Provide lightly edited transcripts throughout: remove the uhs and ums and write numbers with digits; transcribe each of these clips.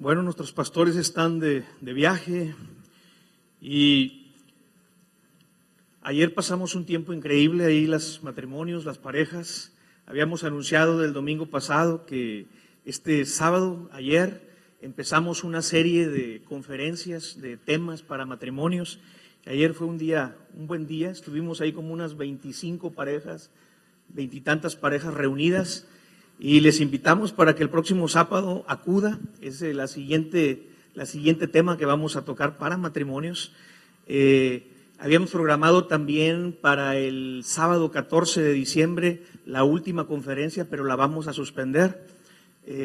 Bueno, nuestros pastores están de viaje y ayer pasamos un tiempo increíble ahí, los matrimonios, las parejas. Habíamos anunciado del domingo pasado que este sábado, ayer, empezamos una serie de conferencias, de temas para matrimonios. Ayer fue un buen día, estuvimos ahí como unas 25 parejas, 20 y tantas parejas reunidas. Y les invitamos para que el próximo sábado acuda. Es la siguiente tema que vamos a tocar para matrimonios. Habíamos programado también para el sábado 14 de diciembre la última conferencia, pero la vamos a suspender.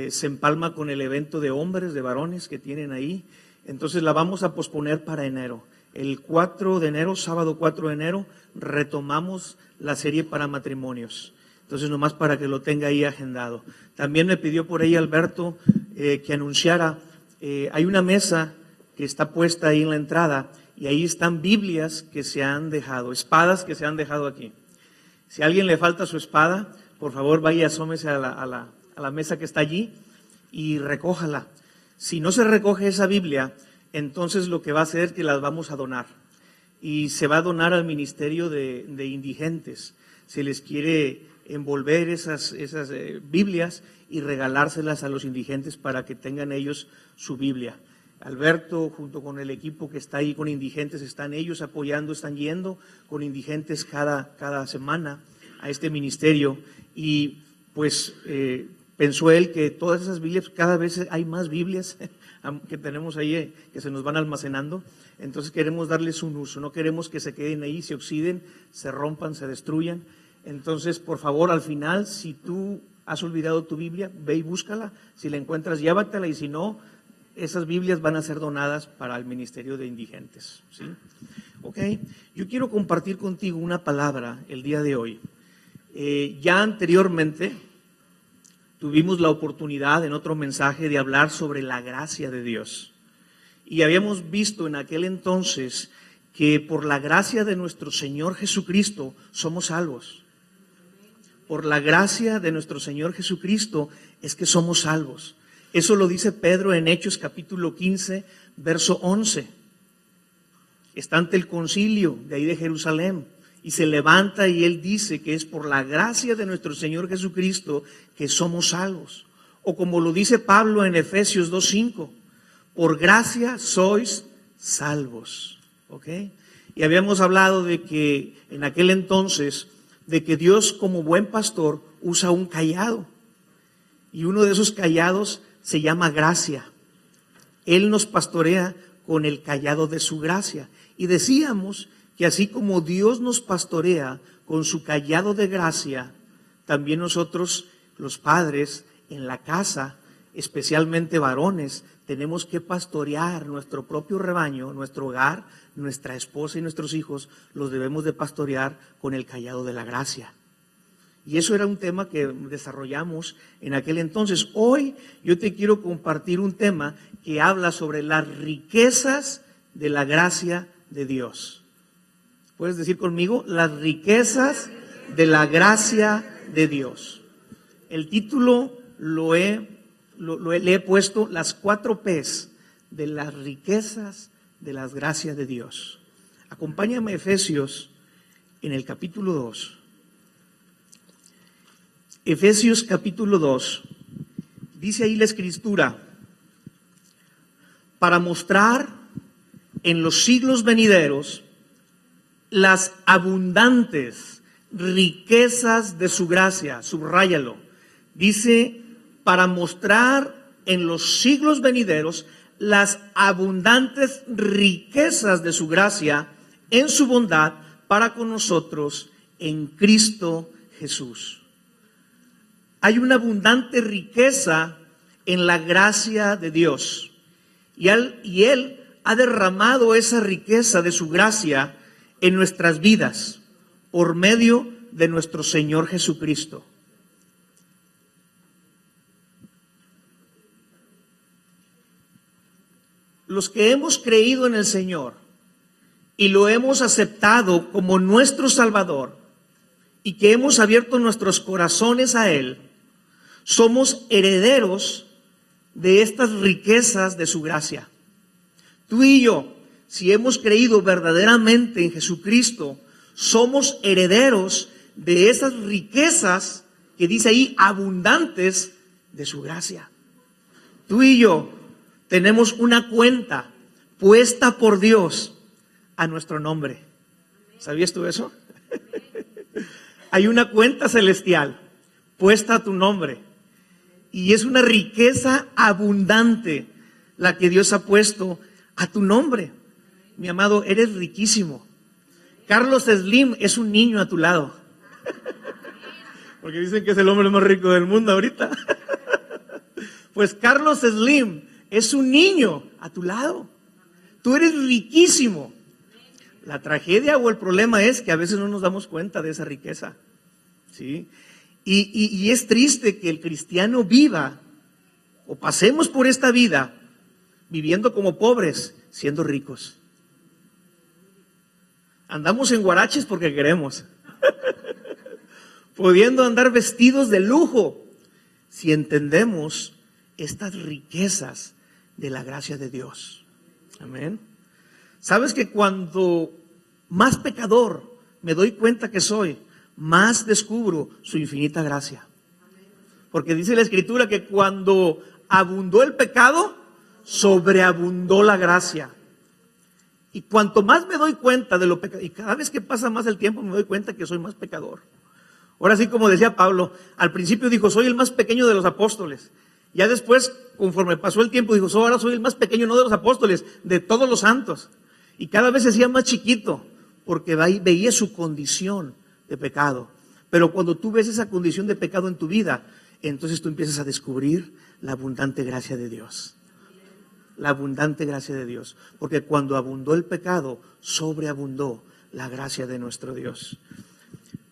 Se empalma con el evento de hombres, de varones que tienen ahí. Entonces la vamos a posponer para enero. El 4 de enero, sábado 4 de enero, retomamos la serie para matrimonios. Entonces, nomás para que lo tenga ahí agendado. También me pidió por ahí Alberto que anunciara, hay una mesa que está puesta ahí en la entrada y ahí están Biblias que se han dejado, espadas que se han dejado aquí. Si a alguien le falta su espada, por favor vaya y asómese a la mesa que está allí y recójala. Si no se recoge esa Biblia, entonces lo que va a hacer es que las vamos a donar. Y se va a donar al Ministerio de Indigentes. Se les quiere envolver esas Biblias y regalárselas a los indigentes para que tengan ellos su Biblia. Alberto, junto con el equipo que está ahí con indigentes, están ellos apoyando, están yendo con indigentes cada semana a este ministerio. Y pues pensó él que todas esas Biblias, cada vez hay más Biblias que tenemos ahí que se nos van almacenando. Entonces queremos darles un uso, no queremos que se queden ahí, se oxiden, se rompan, se destruyan. Entonces, por favor, al final, si tú has olvidado tu Biblia, ve y búscala. Si la encuentras, llévatela, y si no, esas Biblias van a ser donadas para el Ministerio de Indigentes, ¿sí? Ok, yo quiero compartir contigo una palabra el día de hoy. Ya anteriormente tuvimos la oportunidad en otro mensaje de hablar sobre la gracia de Dios. Y habíamos visto en aquel entonces que por la gracia de nuestro Señor Jesucristo somos salvos. Por la gracia de nuestro Señor Jesucristo es que somos salvos. Eso lo dice Pedro en Hechos capítulo 15, verso 11. Está ante el concilio de ahí de Jerusalén y se levanta y él dice que es por la gracia de nuestro Señor Jesucristo que somos salvos. O como lo dice Pablo en Efesios 2:5, por gracia sois salvos. ¿Ok? Y habíamos hablado de que en aquel entonces, de que Dios como buen pastor usa un cayado. Y uno de esos cayados se llama gracia. Él nos pastorea con el cayado de su gracia. Y decíamos que así como Dios nos pastorea con su cayado de gracia, también nosotros, los padres, en la casa, especialmente varones, tenemos que pastorear nuestro propio rebaño, nuestro hogar, nuestra esposa y nuestros hijos, los debemos de pastorear con el cayado de la gracia. Y eso era un tema que desarrollamos en aquel entonces. Hoy yo te quiero compartir un tema que habla sobre las riquezas de la gracia de Dios. ¿Puedes decir conmigo? Las riquezas de la gracia de Dios. El título le he puesto las 4 P's de las riquezas de las gracias de Dios. Acompáñame a Efesios en el capítulo 2. Efesios capítulo 2, dice ahí la Escritura, para mostrar en los siglos venideros las abundantes riquezas de su gracia. Subráyalo. Dice, para mostrar en los siglos venideros las abundantes riquezas de su gracia en su bondad para con nosotros en Cristo Jesús. Hay una abundante riqueza en la gracia de Dios. Y Él ha derramado esa riqueza de su gracia en nuestras vidas por medio de nuestro Señor Jesucristo. Los que hemos creído en el Señor y lo hemos aceptado como nuestro Salvador y que hemos abierto nuestros corazones a Él, somos herederos de estas riquezas de su gracia. Tú y yo, si hemos creído verdaderamente en Jesucristo, somos herederos de esas riquezas que dice ahí abundantes de su gracia. Tú y yo tenemos una cuenta puesta por Dios a nuestro nombre. ¿Sabías tú eso? Hay una cuenta celestial puesta a tu nombre y es una riqueza abundante la que Dios ha puesto a tu nombre. Mi amado, eres riquísimo. Carlos Slim es un niño a tu lado. Porque dicen que es el hombre más rico del mundo ahorita. Pues Carlos Slim es un niño a tu lado. Tú eres riquísimo. La tragedia o el problema es que a veces no nos damos cuenta de esa riqueza, ¿sí? Y es triste que el cristiano viva o pasemos por esta vida viviendo como pobres, siendo ricos. Andamos en guaraches porque queremos. Pudiendo andar vestidos de lujo, si entendemos estas riquezas de la gracia de Dios. Amén. ¿Sabes que cuando más pecador me doy cuenta que soy, más descubro su infinita gracia? Porque dice la Escritura que cuando abundó el pecado, sobreabundó la gracia. Y cuanto más me doy cuenta de lo pecador, y cada vez que pasa más el tiempo me doy cuenta que soy más pecador. Ahora sí, como decía Pablo, al principio dijo, soy el más pequeño de los apóstoles. Ya después, conforme pasó el tiempo, dijo, ahora soy el más pequeño, no de los apóstoles, de todos los santos. Y cada vez se hacía más chiquito, porque veía su condición de pecado. Pero cuando tú ves esa condición de pecado en tu vida, entonces tú empiezas a descubrir la abundante gracia de Dios. La abundante gracia de Dios. Porque cuando abundó el pecado, sobreabundó la gracia de nuestro Dios.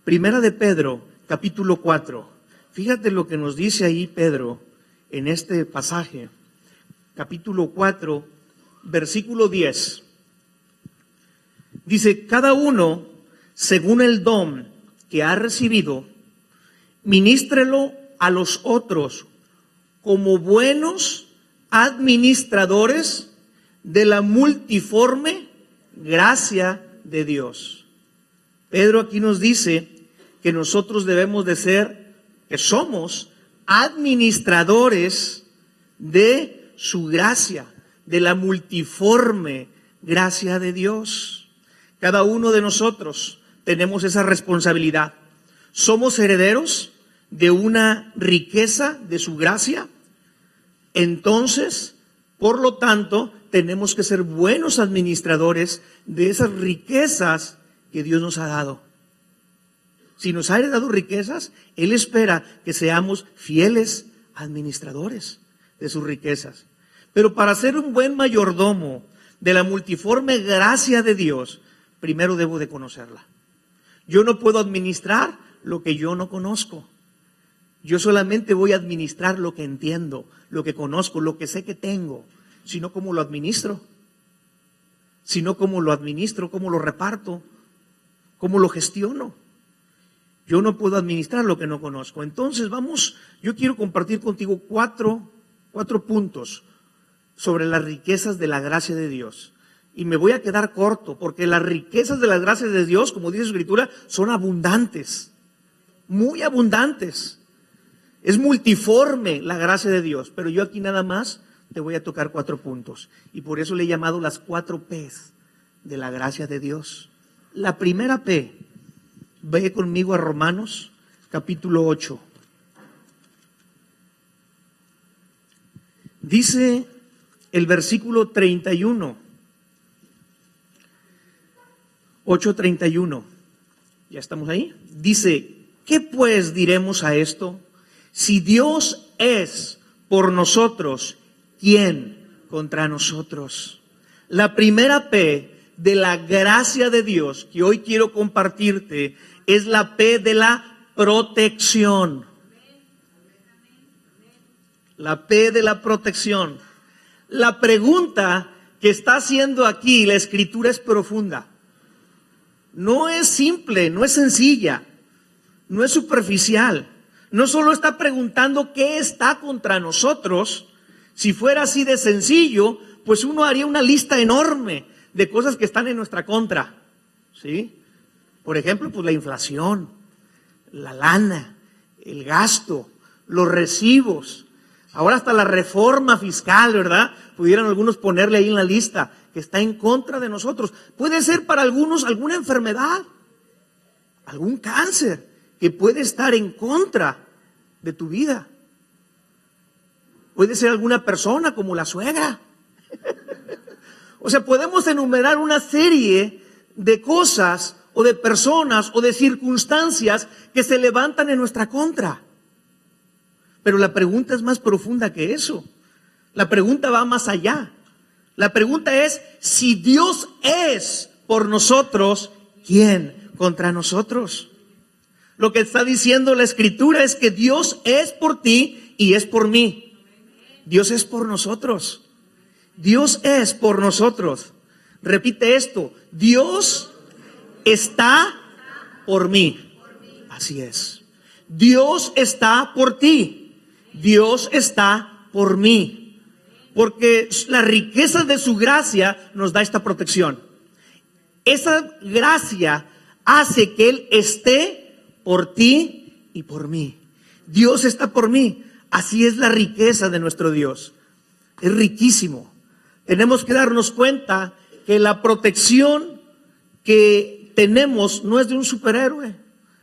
Primera de Pedro, capítulo 4. Fíjate lo que nos dice ahí Pedro en este pasaje. Capítulo 4, versículo 10. Dice, cada uno, según el don que ha recibido, ministrelo a los otros como buenos administradores de la multiforme gracia de Dios. Pedro aquí nos dice que nosotros debemos de ser, que somos administradores de su gracia, de la multiforme gracia de Dios. Cada uno de nosotros tenemos esa responsabilidad. Somos herederos de una riqueza de su gracia. Entonces, por lo tanto, tenemos que ser buenos administradores de esas riquezas que Dios nos ha dado. Si nos ha heredado riquezas, Él espera que seamos fieles administradores de sus riquezas. Pero para ser un buen mayordomo de la multiforme gracia de Dios, primero debo de conocerla. Yo no puedo administrar lo que yo no conozco. Yo solamente voy a administrar lo que entiendo, lo que conozco, lo que sé que tengo, sino cómo lo administro. Sino cómo lo administro, cómo lo reparto, cómo lo gestiono. Yo no puedo administrar lo que no conozco. Entonces yo quiero compartir contigo cuatro puntos sobre las riquezas de la gracia de Dios. Y me voy a quedar corto, porque las riquezas de las gracias de Dios, como dice su Escritura, son abundantes, muy abundantes. Es multiforme la gracia de Dios, pero yo aquí nada más te voy a tocar 4 puntos. Y por eso le he llamado las 4 P's de la gracia de Dios. La primera P, ve conmigo a Romanos, capítulo 8. Dice el versículo 31. 8:31. ¿Ya estamos ahí? Dice, ¿qué pues diremos a esto? Si Dios es por nosotros, ¿quién contra nosotros? La primera P de la gracia de Dios que hoy quiero compartirte es la P de la protección. La P de la protección. La pregunta que está haciendo aquí la Escritura es profunda. No es simple, no es sencilla, no es superficial. No solo está preguntando qué está contra nosotros, Si fuera así de sencillo, pues uno haría una lista enorme de cosas que están en nuestra contra, ¿sí? Por ejemplo, pues la inflación, la lana, el gasto, los recibos, ahora hasta la reforma fiscal, ¿verdad? Pudieran algunos ponerle ahí en la lista que está en contra de nosotros. Puede ser para algunos alguna enfermedad, algún cáncer que puede estar en contra de tu vida. Puede ser alguna persona como la suegra. O sea, podemos enumerar una serie de cosas o de personas o de circunstancias que se levantan en nuestra contra. Pero la pregunta es más profunda que eso. La pregunta va más allá. La pregunta es, si Dios es por nosotros, ¿quién contra nosotros? Lo que está diciendo la Escritura es que Dios es por ti y es por mí. Dios es por nosotros. Dios es por nosotros. Repite esto: Dios está por mí. Así es. Dios está por ti. Dios está por mí. Porque la riqueza de su gracia nos da esta protección. Esa gracia hace que Él esté por ti y por mí. Dios está por mí. Así es la riqueza de nuestro Dios. Es riquísimo. Tenemos que darnos cuenta que la protección que tenemos no es de un superhéroe.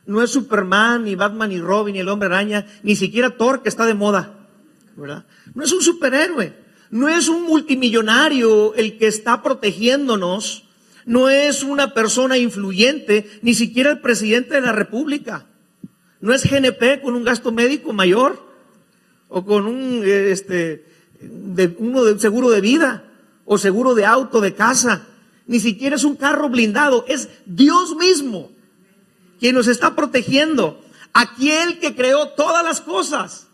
No es Superman, ni Batman, ni Robin, ni el Hombre Araña, ni siquiera Thor, que está de moda, ¿verdad? No es un superhéroe. No es un multimillonario el que está protegiéndonos. No es una persona influyente, ni siquiera el presidente de la República. No es GNP con un gasto médico mayor, o con un seguro de vida, o seguro de auto, de casa. Ni siquiera es un carro blindado. Es Dios mismo quien nos está protegiendo. Aquel que creó todas las cosas.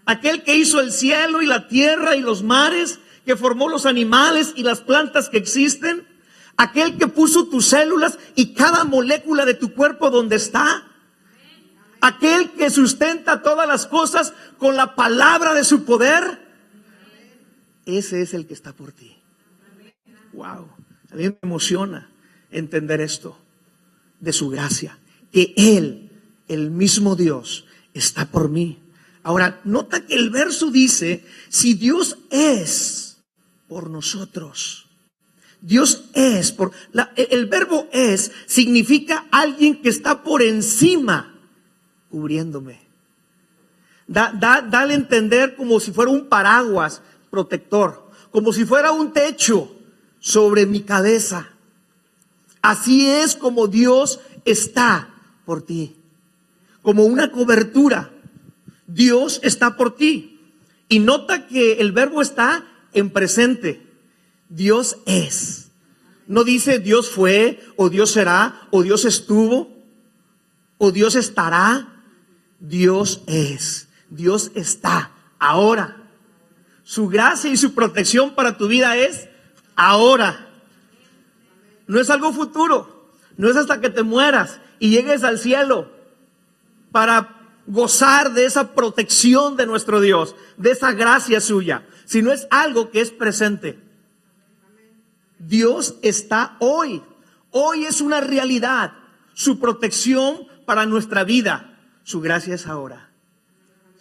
Aquel que hizo el cielo y la tierra y los mares, que formó los animales y las plantas que existen. Aquel que puso tus células y cada molécula de tu cuerpo donde está. Aquel que sustenta todas las cosas con la palabra de su poder. Ese es el que está por ti. Wow. A mí me emociona entender esto de su gracia. Que Él, el mismo Dios, está por mí. Ahora, nota que el verso dice, si Dios es por nosotros. Dios es por... el verbo es significa alguien que está por encima, cubriéndome. Dale a entender como si fuera un paraguas protector, como si fuera un techo sobre mi cabeza. Así es como Dios está por ti, como una cobertura. Dios está por ti. Y nota que el verbo está en presente. Dios es. No dice Dios fue, o Dios será, o Dios estuvo, o Dios estará. Dios es. Dios está ahora. Su gracia y su protección para tu vida es ahora. No es algo futuro. No es hasta que te mueras y llegues al cielo para gozar de esa protección de nuestro Dios, de esa gracia suya, sino es algo que es presente. Dios está hoy. Hoy es una realidad. Su protección para nuestra vida. Su gracia es ahora.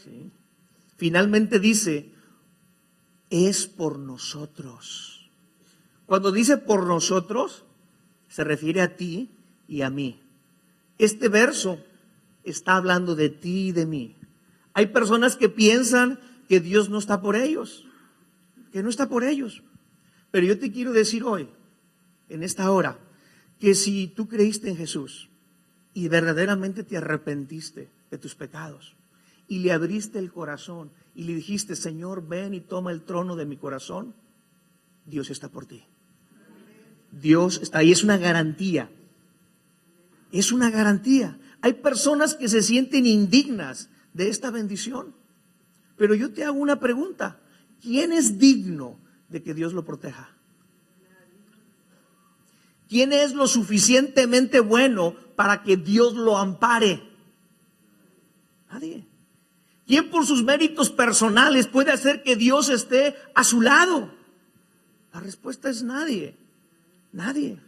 ¿Sí? Finalmente dice, es por nosotros. Cuando dice por nosotros, se refiere a ti y a mí. Este verso está hablando de ti y de mí. Hay personas que piensan que Dios no está por ellos, que no está por ellos. Pero yo te quiero decir hoy, en esta hora, que si tú creíste en Jesús y verdaderamente te arrepentiste de tus pecados y le abriste el corazón y le dijiste, Señor, ven y toma el trono de mi corazón, Dios está por ti. Dios está ahí, es una garantía. Es una garantía. Hay personas que se sienten indignas de esta bendición. Pero yo te hago una pregunta. ¿Quién es digno de que Dios lo proteja? ¿Quién es lo suficientemente bueno para que Dios lo ampare? Nadie. ¿Quién por sus méritos personales puede hacer que Dios esté a su lado? La respuesta es nadie, nadie.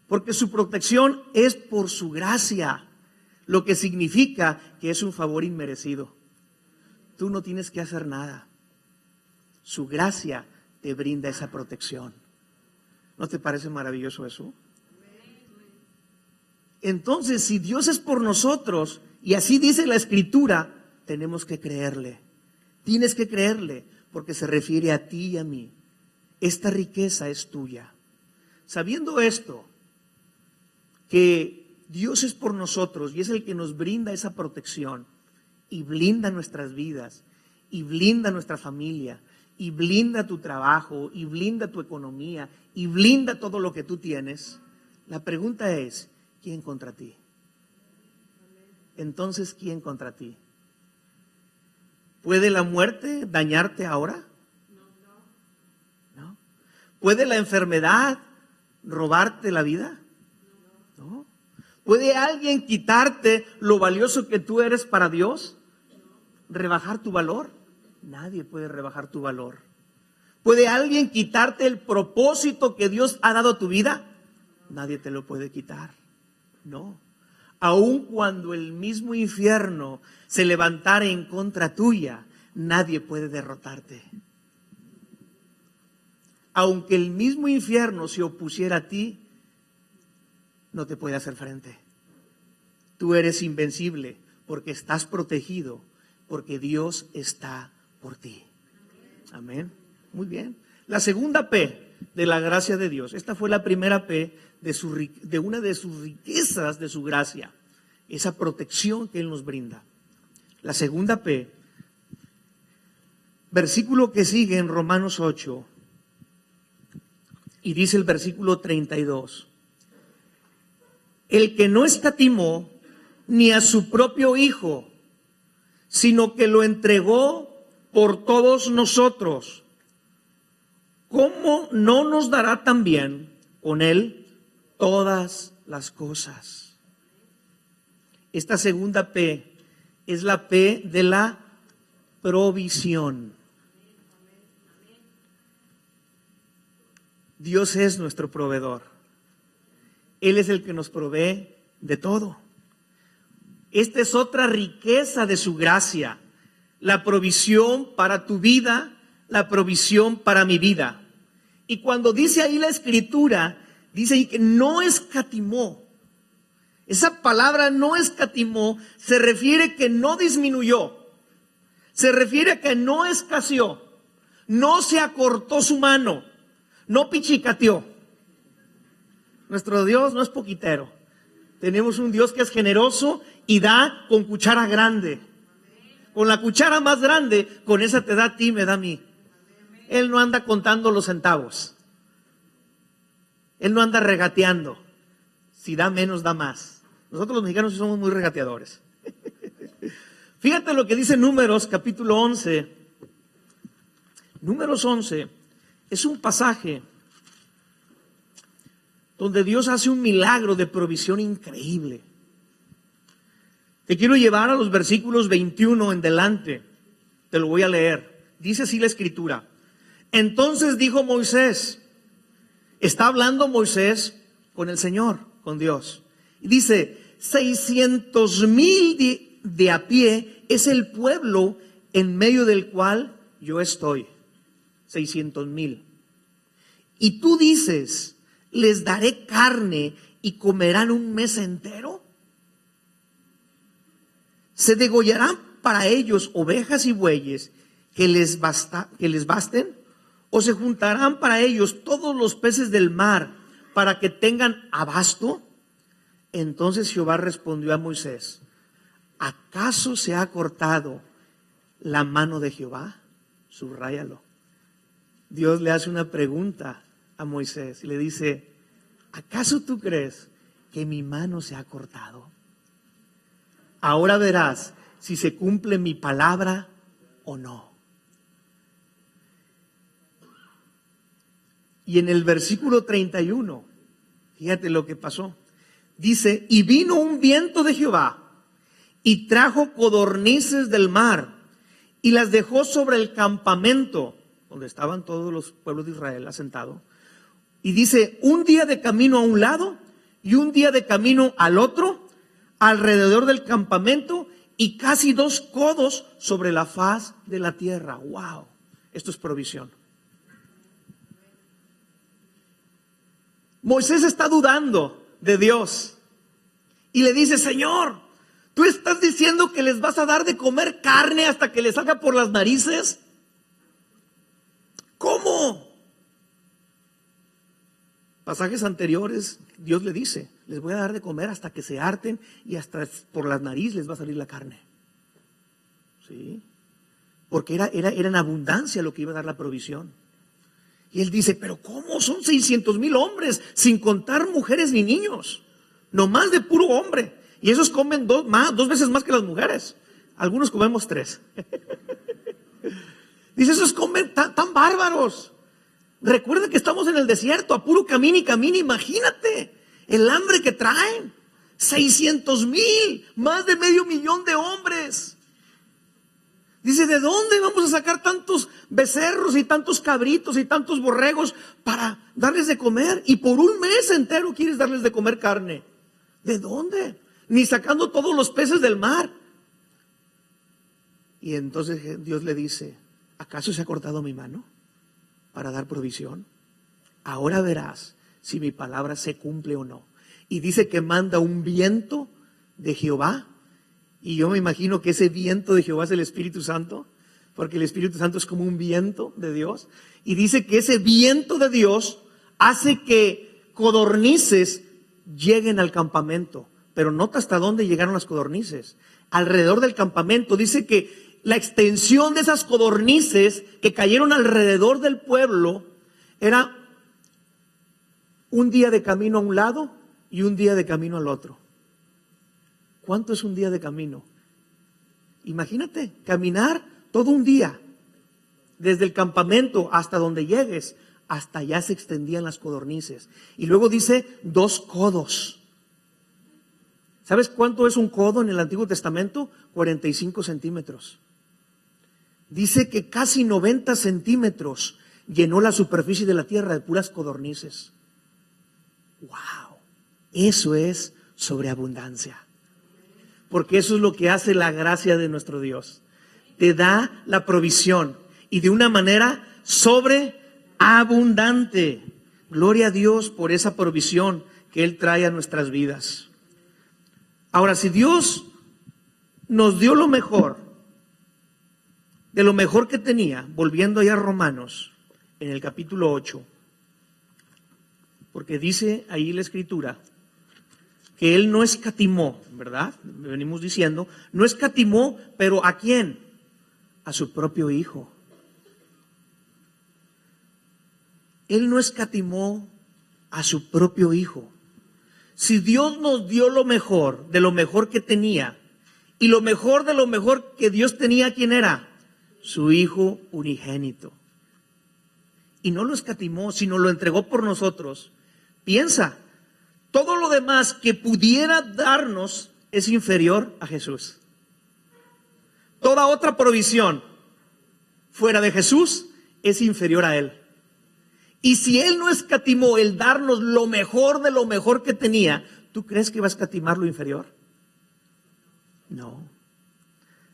Porque su protección es por su gracia, lo que significa que es un favor inmerecido. Tú no tienes que hacer nada. Su gracia te brinda esa protección. ¿No te parece maravilloso eso? Entonces, si Dios es por nosotros, y así dice la Escritura, tenemos que creerle. Tienes que creerle, porque se refiere a ti y a mí. Esta riqueza es tuya. Sabiendo esto, que Dios es por nosotros y es el que nos brinda esa protección y blinda nuestras vidas y blinda nuestra familia y blinda tu trabajo y blinda tu economía y blinda todo lo que tú tienes, la pregunta es, ¿quién contra ti? Entonces, ¿quién contra ti? ¿Puede la muerte dañarte ahora? ¿No? ¿Puede la enfermedad robarte la vida? ¿No? ¿Puede alguien quitarte lo valioso que tú eres para Dios? ¿Rebajar tu valor? Nadie puede rebajar tu valor. ¿Puede alguien quitarte el propósito que Dios ha dado a tu vida? Nadie te lo puede quitar. No. Aun cuando el mismo infierno se levantara en contra tuya, nadie puede derrotarte. Aunque el mismo infierno se opusiera a ti, no te puede hacer frente. Tú eres invencible porque estás protegido, porque Dios está por ti. Amén. Muy bien. La segunda P de la gracia de Dios. Esta fue la primera P de una de sus riquezas de su gracia. Esa protección que Él nos brinda. La segunda P, versículo que sigue en Romanos 8, y dice el versículo 32. El que no escatimó ni a su propio Hijo, sino que lo entregó por todos nosotros, ¿cómo no nos dará también con Él todas las cosas? Esta segunda P es la P de la provisión. Dios es nuestro proveedor. Él es el que nos provee de todo. Esta es otra riqueza de su gracia. La provisión para tu vida, la provisión para mi vida. Y cuando dice ahí la Escritura, dice ahí que no escatimó. Esa palabra no escatimó se refiere que no disminuyó. Se refiere a que no escaseó. No se acortó su mano. No pichicateó. Nuestro Dios no es poquitero. Tenemos un Dios que es generoso y da con cuchara grande. Con la cuchara más grande, con esa te da a ti, me da a mí. Él no anda contando los centavos. Él no anda regateando. Si da menos, da más. Nosotros los mexicanos somos muy regateadores. Fíjate lo que dice Números capítulo 11. Números 11 es un pasaje donde Dios hace un milagro de provisión increíble. Te quiero llevar a los versículos 21 en delante. Te lo voy a leer. Dice así la Escritura. Entonces dijo Moisés, está hablando Moisés con el Señor, con Dios. Y dice, 600,000 de a pie es el pueblo en medio del cual yo estoy. 600,000. Y tú dices, les daré carne y comerán un mes entero. Se degollarán para ellos ovejas y bueyes que les basten, o se juntarán para ellos todos los peces del mar para que tengan abasto. Entonces Jehová respondió a Moisés, ¿acaso se ha cortado la mano de Jehová? Subráyalo. Dios le hace una pregunta a Moisés y le dice, ¿acaso tú crees que mi mano se ha cortado? Ahora verás si se cumple mi palabra o no. Y en el versículo 31, fíjate lo que pasó. Dice, y vino un viento de Jehová y trajo codornices del mar y las dejó sobre el campamento donde estaban todos los pueblos de Israel asentados. Y dice, un día de camino a un lado y un día de camino al otro, alrededor del campamento, y casi 2 codos sobre la faz de la tierra. ¡Wow! Esto es provisión. Moisés está dudando de Dios y le dice, Señor, ¿tú estás diciendo que les vas a dar de comer carne hasta que les salga por las narices? ¿Cómo? Pasajes anteriores, Dios le dice, les voy a dar de comer hasta que se harten y hasta por las narices les va a salir la carne. ¿Sí? Porque era en abundancia lo que iba a dar la provisión. Y él dice, pero ¿cómo? Son 600,000 hombres, sin contar mujeres ni niños. Nomás de puro hombre. Y esos comen 2 veces más que las mujeres. Algunos comemos 3. Dice, esos comen tan bárbaros. Recuerda que estamos en el desierto, a puro camino y camino. Imagínate el hambre que traen. 600,000, más de 500,000 de hombres. Dice, ¿de dónde vamos a sacar tantos becerros y tantos cabritos y tantos borregos para darles de comer? Y por un mes entero quieres darles de comer carne. ¿De dónde? Ni sacando todos los peces del mar. Y entonces Dios le dice, ¿acaso se ha cortado mi mano para dar provisión? Ahora verás si mi palabra se cumple o no. Y dice que manda un viento de Jehová. Y yo me imagino que ese viento de Jehová es el Espíritu Santo, porque el Espíritu Santo es como un viento de Dios. Y dice que ese viento de Dios hace que codornices lleguen al campamento. Pero nota hasta dónde llegaron las codornices. Alrededor del campamento. Dice que la extensión de esas codornices que cayeron alrededor del pueblo era un día de camino a un lado y un día de camino al otro. ¿Cuánto es un día de camino? Imagínate, caminar todo un día, desde el campamento hasta donde llegues, hasta allá se extendían las codornices. Y luego dice 2 codos. ¿Sabes cuánto es un codo en el Antiguo Testamento? 45 centímetros. Dice que casi 90 centímetros llenó la superficie de la tierra de puras codornices. ¡Wow! Eso es sobreabundancia. Porque eso es lo que hace la gracia de nuestro Dios. Te da la provisión y de una manera sobreabundante. Gloria a Dios por esa provisión que Él trae a nuestras vidas. Ahora, si Dios nos dio lo mejor, de lo mejor que tenía, volviendo allá a Romanos, en el capítulo 8, porque dice ahí la Escritura, que Él no escatimó, ¿verdad? Venimos diciendo, no escatimó, pero ¿a quién? A su propio Hijo. Él no escatimó a su propio Hijo. Si Dios nos dio lo mejor, de lo mejor que tenía, y lo mejor de lo mejor que Dios tenía, ¿quién era? Su Hijo unigénito. Y no lo escatimó, sino lo entregó por nosotros. Piensa, todo lo demás que pudiera darnos es inferior a Jesús. Toda otra provisión fuera de Jesús es inferior a Él. Y si Él no escatimó el darnos lo mejor de lo mejor que tenía, ¿tú crees que va a escatimar lo inferior? No.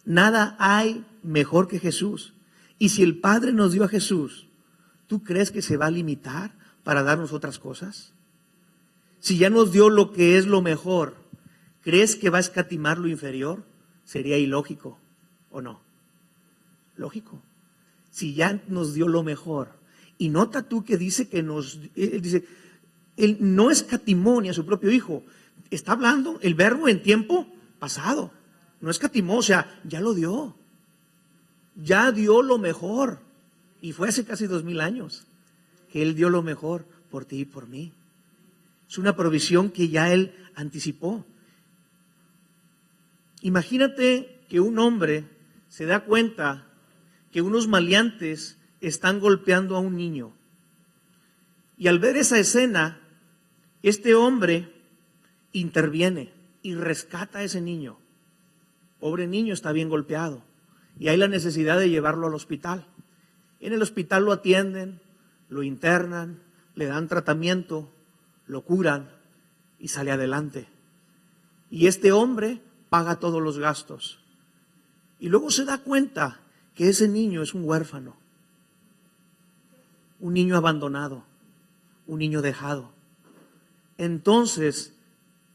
Nada hay mejor que Jesús. Y si el Padre nos dio a Jesús, ¿tú crees que se va a limitar para darnos otras cosas? Si ya nos dio lo que es lo mejor, ¿crees que va a escatimar lo inferior? Sería ilógico, ¿o no? Lógico. Si ya nos dio lo mejor. Y nota tú que dice que Él no escatimó ni a su propio Hijo. Está hablando el verbo en tiempo pasado. No escatimó, o sea, ya lo dio. Ya dio lo mejor. Y fue hace casi 2000 años que Él dio lo mejor por ti y por mí. Es una provisión que ya Él anticipó. Imagínate que un hombre se da cuenta que unos maleantes están golpeando a un niño. Y al ver esa escena, este hombre interviene y rescata a ese niño. Pobre niño, está bien golpeado. y hay la necesidad de llevarlo al hospital. En el hospital lo atienden, lo internan, le dan tratamiento, lo curan y sale adelante. Y este hombre paga todos los gastos. Y luego se da cuenta que ese niño es un huérfano, un niño abandonado, un niño dejado. Entonces,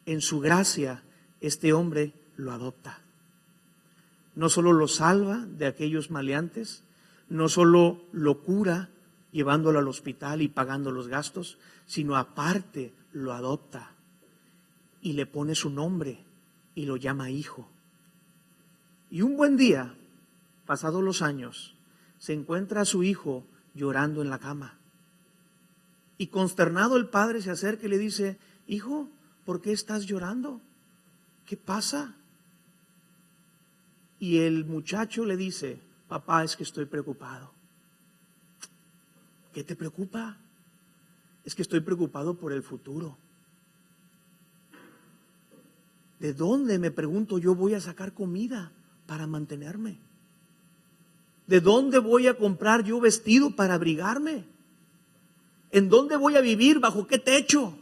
en su gracia, este hombre lo adopta. No solo lo salva de aquellos maleantes, no solo lo cura llevándolo al hospital y pagando los gastos, sino aparte lo adopta y le pone su nombre y lo llama hijo. Y un buen día, pasados los años, se encuentra a su hijo llorando en la cama. Y consternado el padre se acerca y le dice: hijo, ¿por qué estás llorando? ¿Qué pasa? Y el muchacho le dice: papá, es que estoy preocupado. ¿Qué te preocupa? Es que estoy preocupado por el futuro. ¿De dónde, me pregunto yo, voy a sacar comida para mantenerme? ¿De dónde voy a comprar yo vestido para abrigarme? ¿En dónde voy a vivir? ¿Bajo qué techo?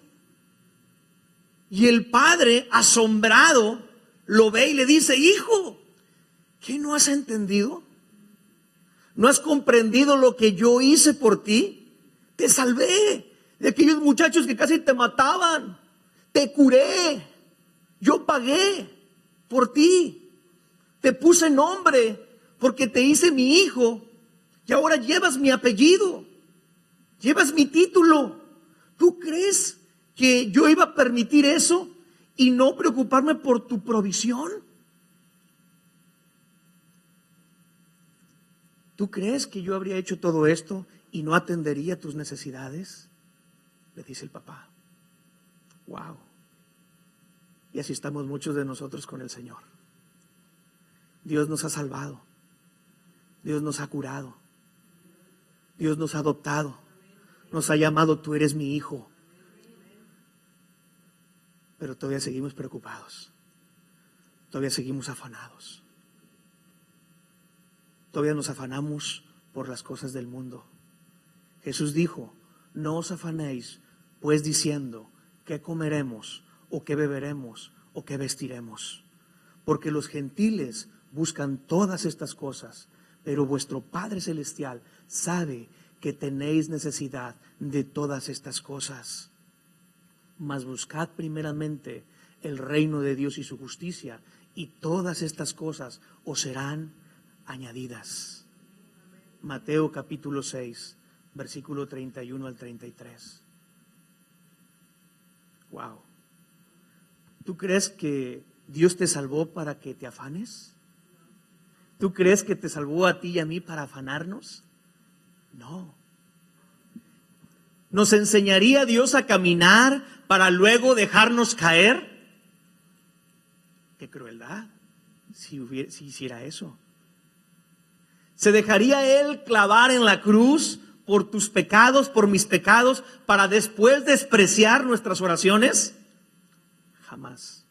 Y el padre, asombrado, lo ve y le dice: hijo, ¿qué no has entendido? ¿No has comprendido lo que yo hice por ti? Te salvé de aquellos muchachos que casi te mataban. Te curé. Yo pagué por ti. Te puse nombre porque te hice mi hijo. Y ahora llevas mi apellido. Llevas mi título. ¿Tú crees que yo iba a permitir eso y no preocuparme por tu provisión? ¿Tú crees que yo habría hecho todo esto y no atendería tus necesidades? Le dice el papá. Wow. Y así estamos muchos de nosotros con el Señor. Dios nos ha salvado. Dios nos ha curado. Dios nos ha adoptado. Nos ha llamado: tú eres mi hijo. Pero todavía seguimos preocupados. Todavía seguimos afanados. Todavía nos afanamos por las cosas del mundo. Jesús dijo: no os afanéis, pues diciendo, ¿qué comeremos? ¿O qué beberemos? ¿O qué vestiremos? Porque los gentiles buscan todas estas cosas, pero vuestro Padre Celestial sabe que tenéis necesidad de todas estas cosas. Mas buscad primeramente el reino de Dios y su justicia, y todas estas cosas os serán añadidas. Mateo capítulo 6, versículo 31 al 33. Wow. ¿Tú crees que Dios te salvó para que te afanes? ¿Tú crees que te salvó a ti y a mí para afanarnos? No. ¿Nos enseñaría Dios a caminar para luego dejarnos caer? ¡Qué crueldad! Si hiciera eso. ¿Se dejaría Él clavar en la cruz por tus pecados, por mis pecados, para después despreciar nuestras oraciones? Jamás.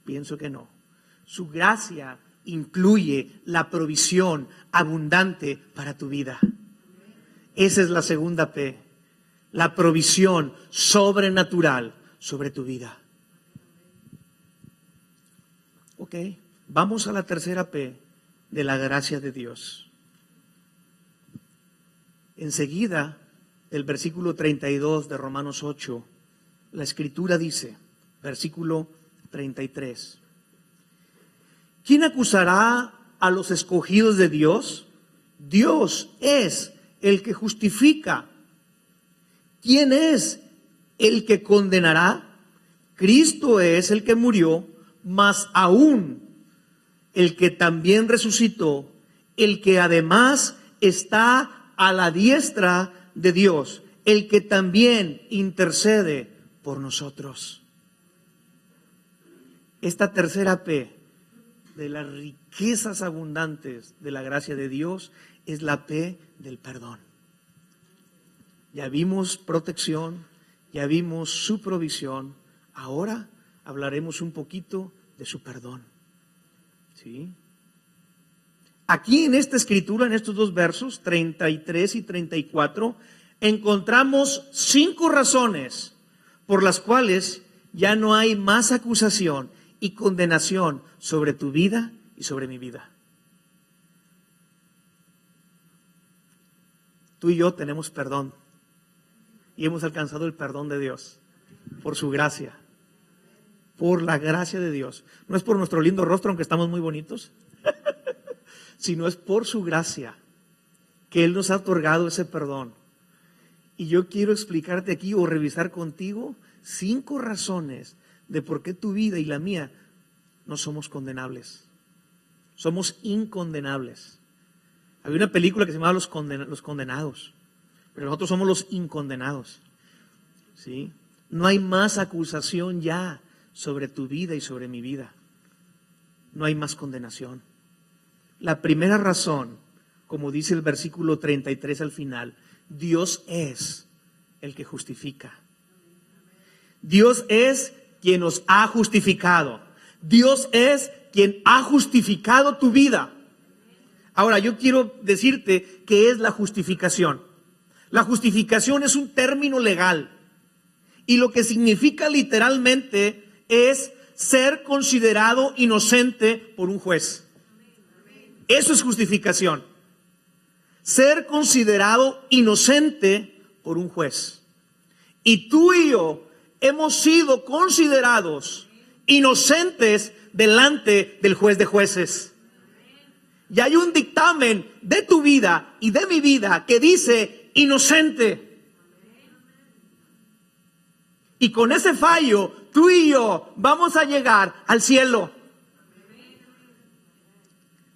Pienso que no. Su gracia incluye la provisión abundante para tu vida. Esa es la segunda P. La provisión sobrenatural sobre tu vida. Ok, vamos a la tercera P de la gracia de Dios. Enseguida, el versículo 32 de Romanos 8, la Escritura dice, versículo 33, ¿quién acusará a los escogidos de Dios? Dios es el que justifica. ¿Quién es el que condenará? Cristo es el que murió, mas aún el que también resucitó, el que además está a la diestra de Dios, el que también intercede por nosotros. Esta tercera P de las riquezas abundantes de la gracia de Dios es la P del perdón. Ya vimos protección, ya vimos su provisión, ahora hablaremos un poquito de su perdón. ¿Sí? Aquí en esta escritura, en estos dos versos, 33 y 34, encontramos 5 razones por las cuales ya no hay más acusación y condenación sobre tu vida y sobre mi vida. Tú y yo tenemos perdón y hemos alcanzado el perdón de Dios por su gracia, por la gracia de Dios. No es por nuestro lindo rostro, aunque estamos muy bonitos, sino es por su gracia que Él nos ha otorgado ese perdón. Y yo quiero explicarte aquí o revisar contigo 5 razones de por qué tu vida y la mía no somos condenables. Somos incondenables. Había una película que se llamaba Los Condenados, pero nosotros somos los incondenados. ¿Sí? No hay más acusación ya sobre tu vida y sobre mi vida. No hay más condenación. La primera razón, como dice el versículo 33 al final, Dios es el que justifica. Dios es quien nos ha justificado. Dios es quien ha justificado tu vida. Ahora, yo quiero decirte qué es la justificación. La justificación es un término legal y lo que significa literalmente es ser considerado inocente por un juez. Eso es justificación. Ser considerado inocente por un juez. Y tú y yo hemos sido considerados inocentes delante del juez de jueces. Y hay un dictamen de tu vida y de mi vida que dice inocente. Y con ese fallo, tú y yo vamos a llegar al cielo.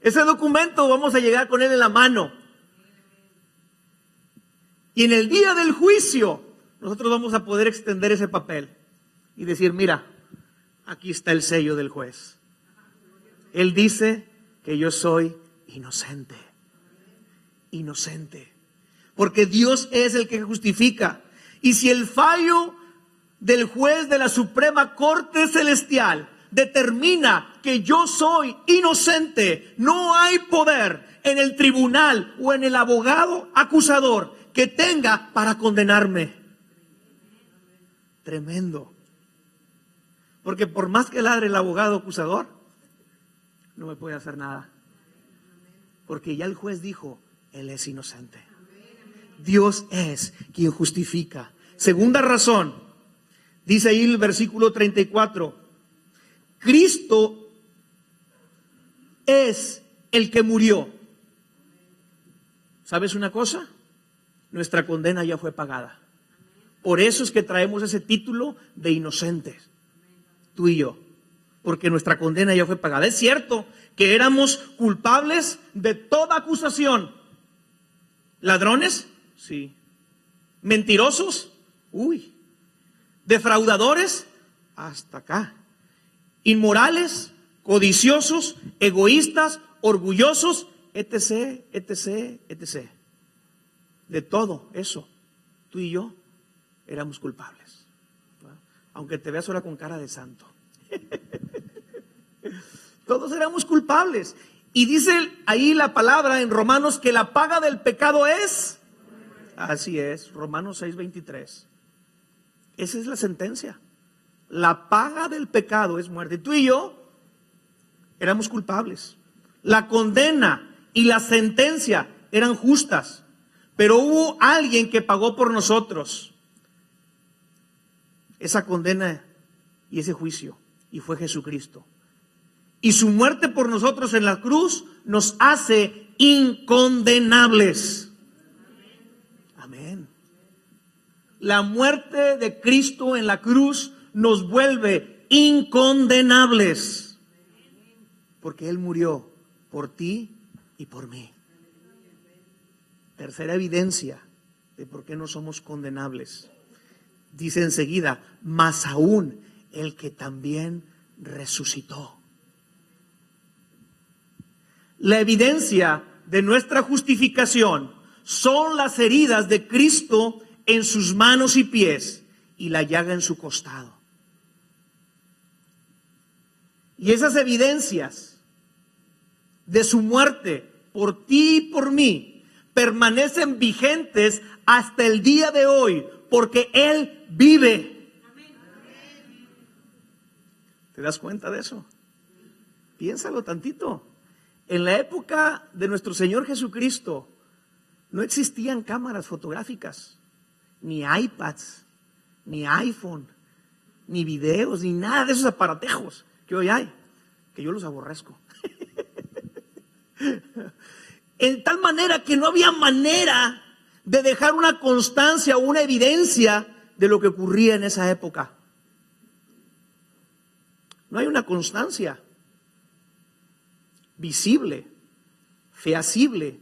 Ese documento vamos a llegar con él en la mano. Y en el día del juicio, nosotros vamos a poder extender ese papel y decir, mira, aquí está el sello del juez. Él dice que yo soy inocente. Inocente. Porque Dios es el que justifica. Y si el fallo del juez de la Suprema Corte Celestial determina que yo soy inocente, no hay poder en el tribunal o en el abogado acusador que tenga para condenarme. Tremendo. Porque por más que ladre el abogado acusador, no me puede hacer nada. Porque ya el juez dijo, él es inocente. Dios es quien justifica. Segunda razón, dice ahí el versículo 34, Cristo es el que murió. ¿Sabes una cosa? Nuestra condena ya fue pagada. Por eso es que traemos ese título de inocentes, tú y yo, porque nuestra condena ya fue pagada. Es cierto que éramos culpables de toda acusación. ¿Ladrones? Sí. ¿Mentirosos? Uy. ¿Defraudadores? Hasta acá. ¿Inmorales? ¿Codiciosos? ¿Egoístas? ¿Orgullosos? Etc, etc, etc. De todo eso, tú y yo éramos culpables. Aunque te veas ahora con cara de santo. Todos éramos culpables. Y dice ahí la palabra en Romanos que la paga del pecado es. Así es, Romanos 6:23. Esa es la sentencia. La paga del pecado es muerte. Tú y yo éramos culpables. La condena y la sentencia eran justas. Pero hubo alguien que pagó por nosotros esa condena y ese juicio. Y fue Jesucristo. Y su muerte por nosotros en la cruz nos hace incondenables. Amén. La muerte de Cristo en la cruz nos vuelve incondenables. Porque Él murió por ti y por mí. Tercera evidencia de por qué no somos condenables. Dice enseguida, más aún el que también resucitó. La evidencia de nuestra justificación son las heridas de Cristo en sus manos y pies y la llaga en su costado. Y esas evidencias de su muerte por ti y por mí, permanecen vigentes hasta el día de hoy, porque Él vive. ¿Te das cuenta de eso? Piénsalo tantito. En la época de nuestro Señor Jesucristo no existían cámaras fotográficas, ni iPads, ni iPhone, ni videos, ni nada de esos aparatejos que hoy hay, que yo los aborrezco. En tal manera que no había manera de dejar una constancia o una evidencia de lo que ocurría en esa época. No hay una constancia visible, fehacible,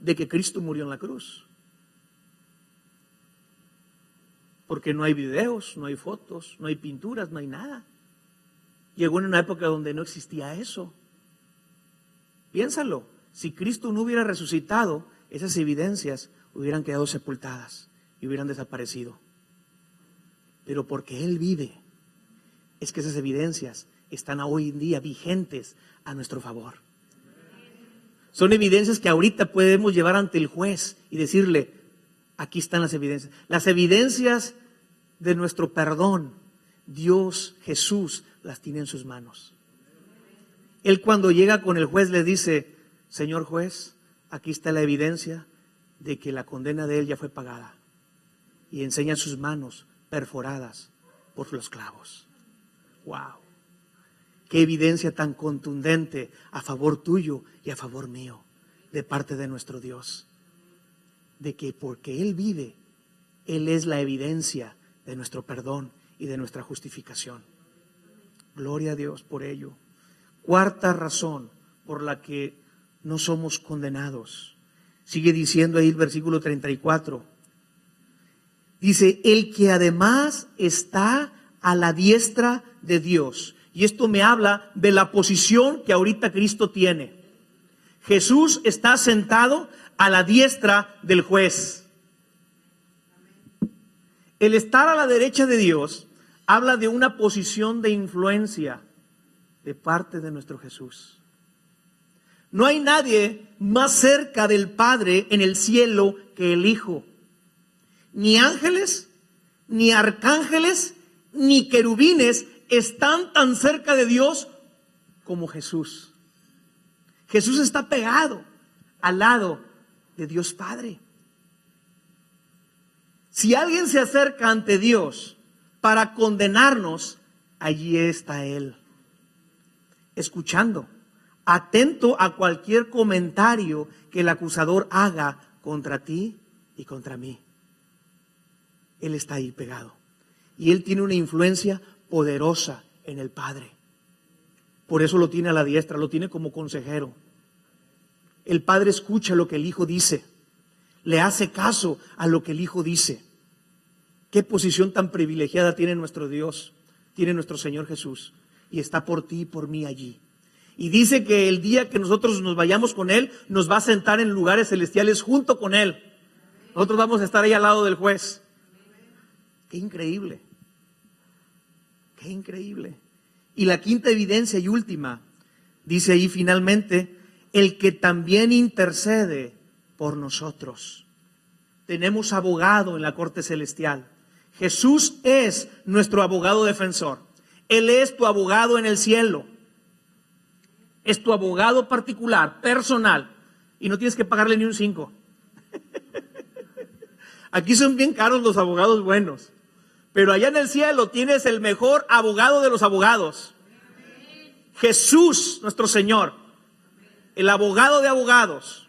de que Cristo murió en la cruz. Porque no hay videos, no hay fotos, no hay pinturas, no hay nada. Llegó en una época donde no existía eso. Piénsalo, si Cristo no hubiera resucitado, esas evidencias hubieran quedado sepultadas y hubieran desaparecido. Pero porque Él vive, es que esas evidencias están hoy en día vigentes a nuestro favor. Son evidencias que ahorita podemos llevar ante el juez y decirle, aquí están las evidencias. Las evidencias de nuestro perdón, Dios, Jesús, las tiene en sus manos. Él cuando llega con el juez le dice, señor juez, aquí está la evidencia de que la condena de él ya fue pagada. Y enseña sus manos perforadas por los clavos. ¡Wow! Qué evidencia tan contundente a favor tuyo y a favor mío, de parte de nuestro Dios. De que porque Él vive, Él es la evidencia de nuestro perdón y de nuestra justificación. Gloria a Dios por ello. Cuarta razón por la que no somos condenados. Sigue diciendo ahí el versículo 34. Dice, el que además está a la diestra de Dios. Y esto me habla de la posición que ahorita Cristo tiene. Jesús está sentado a la diestra del juez. El estar a la derecha de Dios habla de una posición de influencia de parte de nuestro Jesús. No hay nadie más cerca del Padre en el cielo que el Hijo. Ni ángeles, ni arcángeles, ni querubines están tan cerca de Dios como Jesús. Jesús está pegado al lado de Dios Padre. Si alguien se acerca ante Dios para condenarnos, allí está Él, escuchando, atento a cualquier comentario que el acusador haga contra ti y contra mí. Él está ahí pegado. Y Él tiene una influencia poderosa en el Padre. Por eso lo tiene a la diestra, lo tiene como consejero. El Padre escucha lo que el Hijo dice, le hace caso a lo que el Hijo dice. Qué posición tan privilegiada tiene nuestro Dios, tiene nuestro Señor Jesús, y está por ti y por mí allí. Y dice que el día que nosotros nos vayamos con Él, nos va a sentar en lugares celestiales junto con Él. Nosotros vamos a estar ahí al lado del juez. Qué increíble. Qué increíble. Y la quinta evidencia y última, dice ahí finalmente, el que también intercede por nosotros. Tenemos abogado en la corte celestial. Jesús es nuestro abogado defensor. Él es tu abogado en el cielo. Es tu abogado particular, personal. Y no tienes que pagarle ni un 5. Aquí son bien caros los abogados buenos. Pero allá en el cielo tienes el mejor abogado de los abogados. Jesús, nuestro Señor. El abogado de abogados.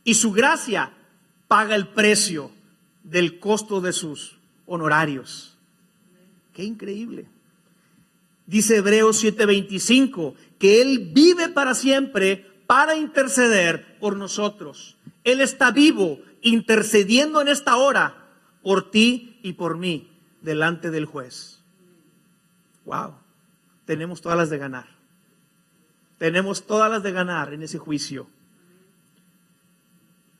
Y su gracia paga el precio del costo de sus honorarios. Qué increíble. Dice Hebreos 7:25 que Él vive para siempre para interceder por nosotros. Él está vivo intercediendo en esta hora por ti y por mí delante del juez. Wow, tenemos todas las de ganar. Tenemos todas las de ganar en ese juicio.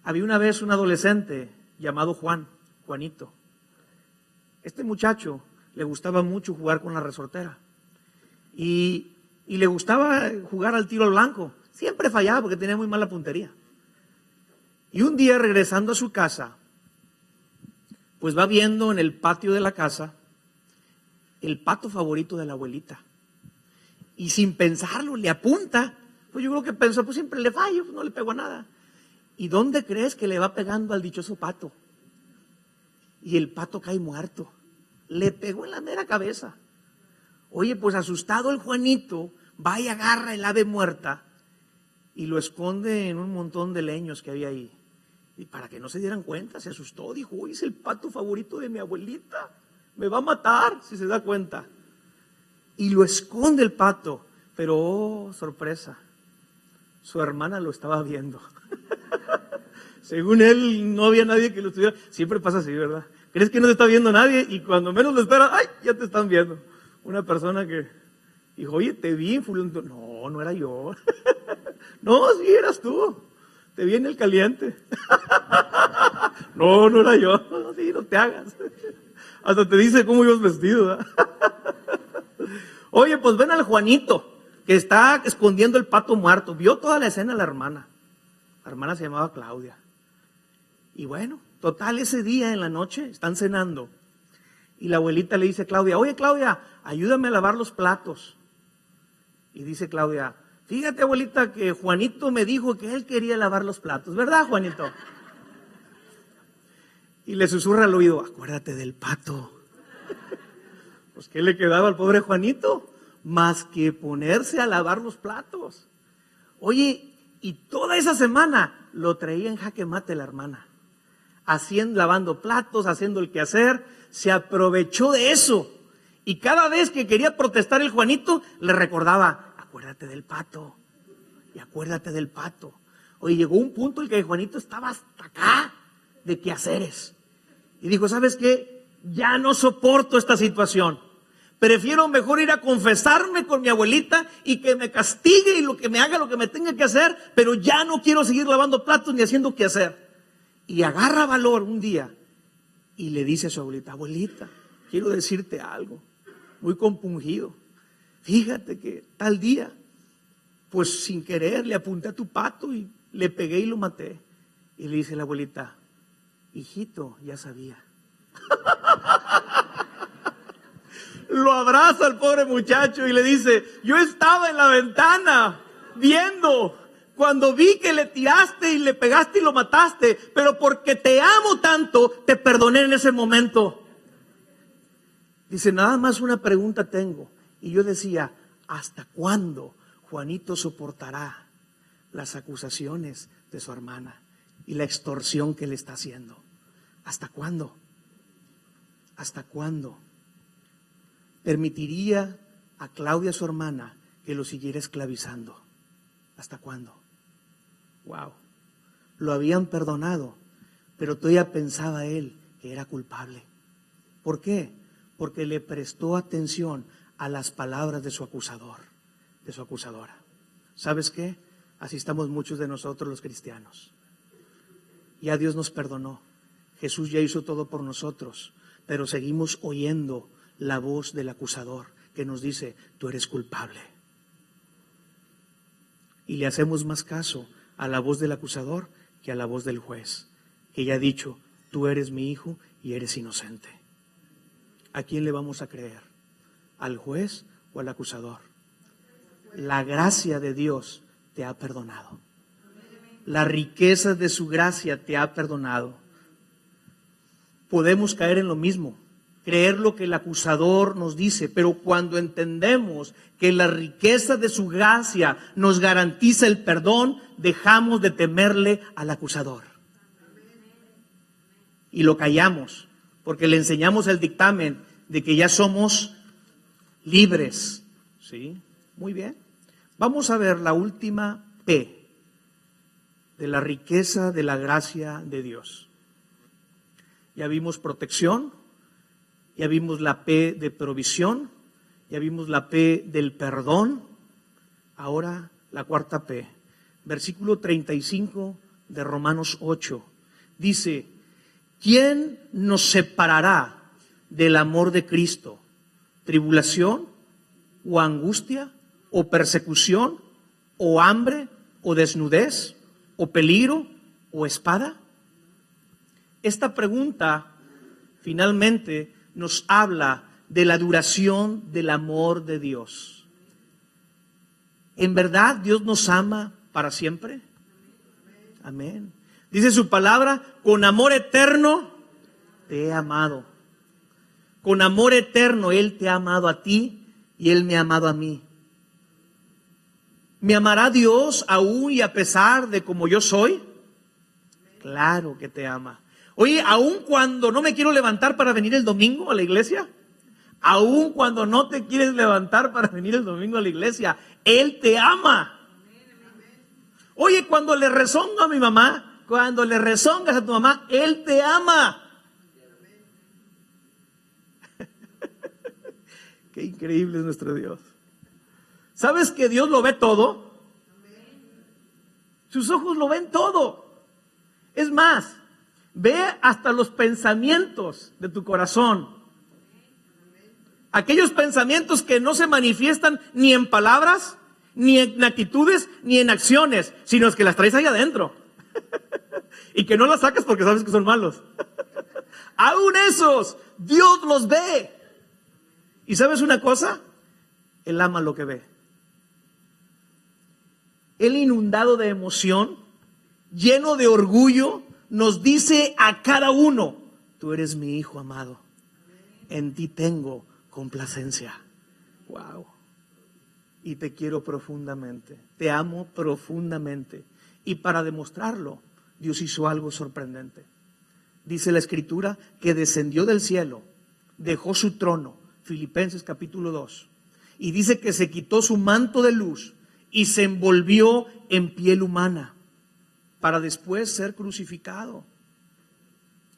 Había una vez un adolescente llamado Juanito. Este muchacho le gustaba mucho jugar con la resortera. Y y le gustaba jugar al tiro al blanco. Siempre fallaba porque tenía muy mala puntería. Y un día regresando a su casa, pues va viendo en el patio de la casa el pato favorito de la abuelita. Y sin pensarlo, le apunta. Pues yo creo que pensó, pues siempre le fallo, pues no le pego a nada. ¿Y dónde crees que le va pegando al dichoso pato? Y el pato cae muerto. Le pegó en la mera cabeza. Oye, pues asustado el Juanito, va y agarra el ave muerta y lo esconde en un montón de leños que había ahí. Y para que no se dieran cuenta, se asustó, dijo, uy, es el pato favorito de mi abuelita, me va a matar si se da cuenta. Y lo esconde el pato, pero oh, sorpresa, su hermana lo estaba viendo. Según él, no había nadie que lo estuviera. Siempre pasa así, ¿verdad? Crees que no te está viendo nadie y cuando menos lo esperas, ¡ay! Ya te están viendo. Una persona que dijo, oye, te vi, fulano. No, no era yo. No, sí, eras tú. Te vi en el caliente. No, no era yo. No, sí, no te hagas. Hasta te dice cómo ibas vestido, ¿verdad? Oye, pues ven al Juanito, que está escondiendo el pato muerto. Vio toda la escena la hermana. La hermana se llamaba Claudia. Y bueno, total, ese día en la noche están cenando. Y la abuelita le dice a Claudia, oye Claudia, ayúdame a lavar los platos. Y dice Claudia, fíjate abuelita que Juanito me dijo que él quería lavar los platos, ¿verdad Juanito? Y le susurra al oído, acuérdate del pato. Pues ¿qué le quedaba al pobre Juanito? Más que ponerse a lavar los platos. Oye, y toda esa semana lo traía en jaque mate la hermana. Lavando platos, haciendo el quehacer, se aprovechó de eso. Y cada vez que quería protestar el Juanito, le recordaba, acuérdate del pato, y acuérdate del pato. Oye, llegó un punto en que el Juanito estaba hasta acá de quehaceres. Y dijo, ¿sabes qué? Ya no soporto esta situación. Prefiero mejor ir a confesarme con mi abuelita y que me castigue y lo que me haga lo que me tenga que hacer, pero ya no quiero seguir lavando platos ni haciendo quehacer. Y agarra valor un día y le dice a su abuelita, abuelita, quiero decirte algo, muy compungido. Fíjate que tal día, pues sin querer le apunté a tu pato y le pegué y lo maté. Y le dice la abuelita, hijito, ya sabía. Lo abraza al pobre muchacho y le dice, yo estaba en la ventana viendo. Cuando vi que le tiraste y le pegaste y lo mataste, pero porque te amo tanto, te perdoné en ese momento. Dice, nada más una pregunta tengo. Y yo decía, ¿hasta cuándo Juanito soportará las acusaciones de su hermana y la extorsión que le está haciendo? ¿Hasta cuándo? ¿Hasta cuándo? ¿Permitiría a Claudia, su hermana, que lo siguiera esclavizando? ¿Hasta cuándo? Wow, lo habían perdonado, pero todavía pensaba él que era culpable. ¿Por qué? Porque le prestó atención a las palabras de su acusador, de su acusadora. ¿Sabes qué? Así estamos muchos de nosotros los cristianos. Ya Dios nos perdonó, Jesús ya hizo todo por nosotros, pero seguimos oyendo la voz del acusador que nos dice, tú eres culpable. Y le hacemos más caso a la voz del acusador que a la voz del juez, que ya ha dicho, tú eres mi hijo y eres inocente. ¿A quién le vamos a creer? ¿Al juez o al acusador? La gracia de Dios te ha perdonado. La riqueza de su gracia te ha perdonado. Podemos caer en lo mismo, creer lo que el acusador nos dice, pero cuando entendemos que la riqueza de su gracia nos garantiza el perdón, dejamos de temerle al acusador. Y lo callamos, porque le enseñamos el dictamen de que ya somos libres. ¿Sí? Muy bien. Vamos a ver la última P de la riqueza de la gracia de Dios. Ya vimos protección, ya vimos la P de provisión, ya vimos la P del perdón. Ahora la cuarta P. Versículo 35 de Romanos 8. Dice, ¿quién nos separará del amor de Cristo? ¿Tribulación o angustia o persecución, o hambre, o desnudez, o peligro, o espada? Esta pregunta finalmente nos habla de la duración del amor de Dios. ¿En verdad Dios nos ama para siempre? Amén. Dice su palabra, con amor eterno te he amado. Con amor eterno Él te ha amado a ti y Él me ha amado a mí. ¿Me amará Dios aún y a pesar de como yo soy? Claro que te ama. Oye, aún cuando no me quiero levantar para venir el domingo a la iglesia, aún cuando no te quieres levantar para venir el domingo a la iglesia, Él te ama. Oye, cuando le rezongo a mi mamá, cuando le rezongas a tu mamá, Él te ama. Qué increíble es nuestro Dios. ¿Sabes que Dios lo ve todo? Sus ojos lo ven todo. Es más, ve hasta los pensamientos de tu corazón. Aquellos pensamientos que no se manifiestan ni en palabras, ni en actitudes, ni en acciones, sino que las traes ahí adentro. Y que no las sacas porque sabes que son malos. Aún esos, Dios los ve. ¿Y sabes una cosa? Él ama lo que ve. Él, inundado de emoción, lleno de orgullo, nos dice a cada uno: tú eres mi hijo amado, en ti tengo complacencia. Wow. Y te quiero profundamente, te amo profundamente. Y para demostrarlo, Dios hizo algo sorprendente. Dice la Escritura que descendió del cielo, dejó su trono, Filipenses capítulo 2, y dice que se quitó su manto de luz y se envolvió en piel humana para después ser crucificado.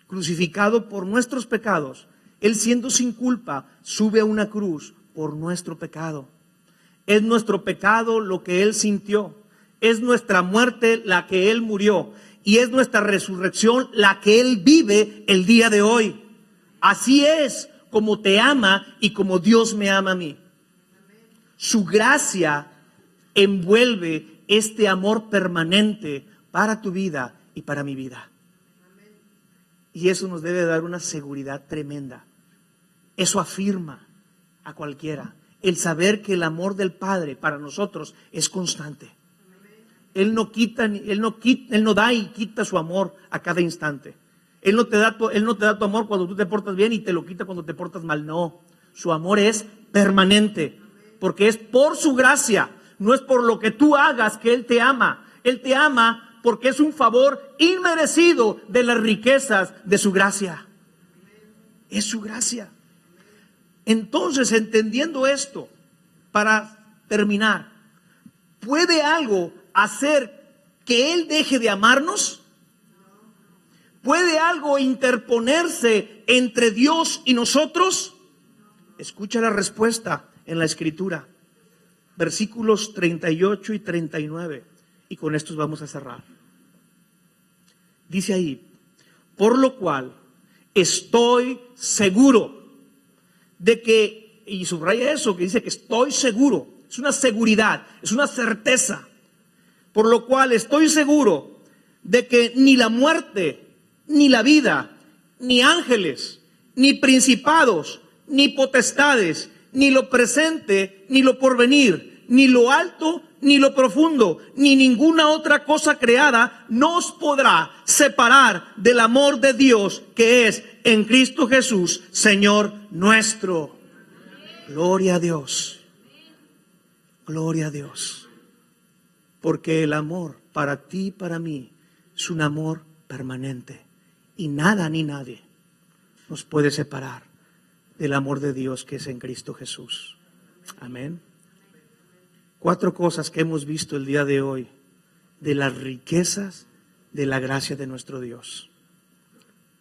Crucificado por nuestros pecados. Él, siendo sin culpa, sube a una cruz por nuestro pecado. Es nuestro pecado lo que Él sintió. Es nuestra muerte la que Él murió. Y es nuestra resurrección la que Él vive el día de hoy. Así es como te ama y como Dios me ama a mí. Su gracia envuelve este amor permanente para tu vida y para mi vida. Y eso nos debe dar una seguridad tremenda. Eso afirma a cualquiera el saber que el amor del Padre para nosotros es constante. Él no da y quita su amor a cada instante. Él no te da tu amor cuando tú te portas bien y te lo quita cuando te portas mal. No, su amor es permanente, porque es por su gracia, no es por lo que tú hagas que Él te ama. Él te ama porque es un favor inmerecido de las riquezas de su gracia. Es su gracia. Entonces, entendiendo esto, para terminar, ¿puede algo hacer que Él deje de amarnos? ¿Puede algo interponerse entre Dios y nosotros? Escucha la respuesta en la Escritura, versículos 38 y 39, y con estos vamos a cerrar. Dice ahí: por lo cual estoy seguro de que, y subraya eso, que dice que estoy seguro, es una seguridad, es una certeza. Por lo cual estoy seguro de que ni la muerte, ni la vida, ni ángeles, ni principados, ni potestades, ni lo presente, ni lo porvenir, ni lo alto, ni lo profundo, ni ninguna otra cosa creada nos podrá separar del amor de Dios que es en Cristo Jesús, Señor nuestro. Gloria a Dios. Gloria a Dios. Porque el amor para ti y para mí es un amor permanente. Y nada ni nadie nos puede separar del amor de Dios que es en Cristo Jesús. Amén. 4 cosas que hemos visto el día de hoy de las riquezas de la gracia de nuestro Dios: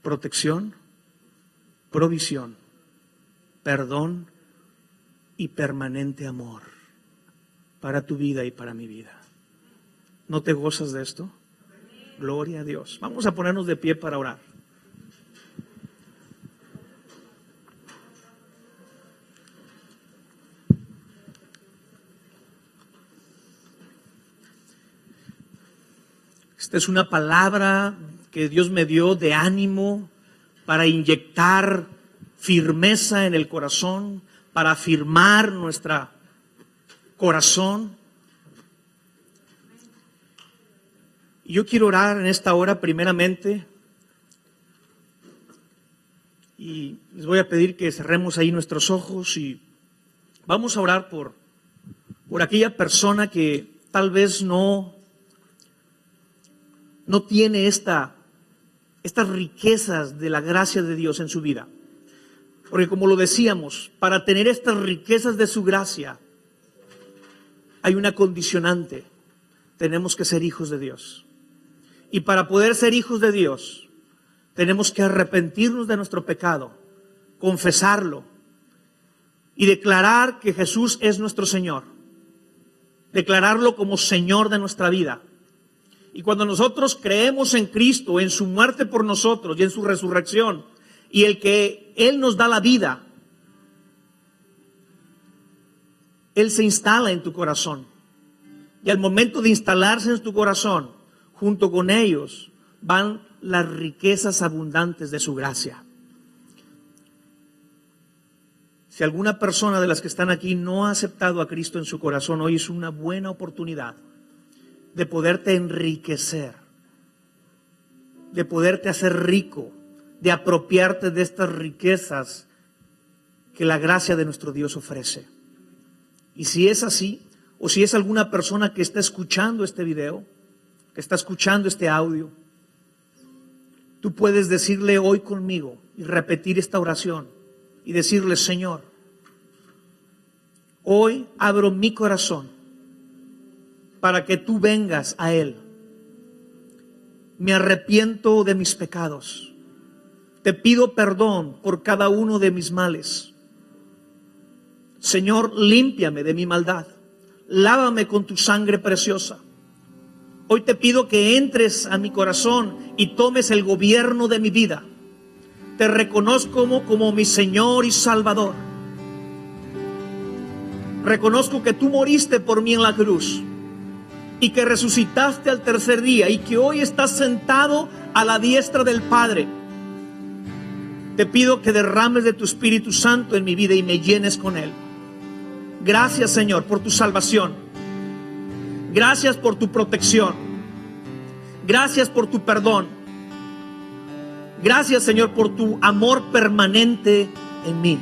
protección, provisión, perdón y permanente amor para tu vida y para mi vida. ¿No te gozas de esto? Gloria a Dios. Vamos a ponernos de pie para orar. Esta es una palabra que Dios me dio de ánimo para inyectar firmeza en el corazón, para afirmar nuestro corazón. Y yo quiero orar en esta hora primeramente, y les voy a pedir que cerremos ahí nuestros ojos y vamos a orar por aquella persona que tal vez no tiene estas riquezas de la gracia de Dios en su vida. Porque como lo decíamos, para tener estas riquezas de su gracia, hay una condicionante: tenemos que ser hijos de Dios. Y para poder ser hijos de Dios, tenemos que arrepentirnos de nuestro pecado, confesarlo y declarar que Jesús es nuestro Señor. Declararlo como Señor de nuestra vida. Y cuando nosotros creemos en Cristo, en su muerte por nosotros y en su resurrección, y el que Él nos da la vida, Él se instala en tu corazón. Y al momento de instalarse en tu corazón, junto con ellos van las riquezas abundantes de su gracia. Si alguna persona de las que están aquí no ha aceptado a Cristo en su corazón, hoy es una buena oportunidad de poderte enriquecer, de poderte hacer rico, de apropiarte de estas riquezas que la gracia de nuestro Dios ofrece. Y si es así, o si es alguna persona que está escuchando este video, que está escuchando este audio, tú puedes decirle hoy conmigo y repetir esta oración y decirle: Señor, hoy abro mi corazón para que tú vengas a Él. Me arrepiento de mis pecados. Te pido perdón por cada uno de mis males. Señor, límpiame de mi maldad. Lávame con tu sangre preciosa. Hoy te pido que entres a mi corazón y tomes el gobierno de mi vida. Te reconozco como mi Señor y Salvador. Reconozco que tú moriste por mí en la cruz y que resucitaste al tercer día y que hoy estás sentado a la diestra del Padre. Te pido que derrames de tu Espíritu Santo en mi vida y me llenes con Él. Gracias, Señor, por tu salvación. Gracias por tu protección. Gracias por tu perdón. Gracias, Señor, por tu amor permanente en mí.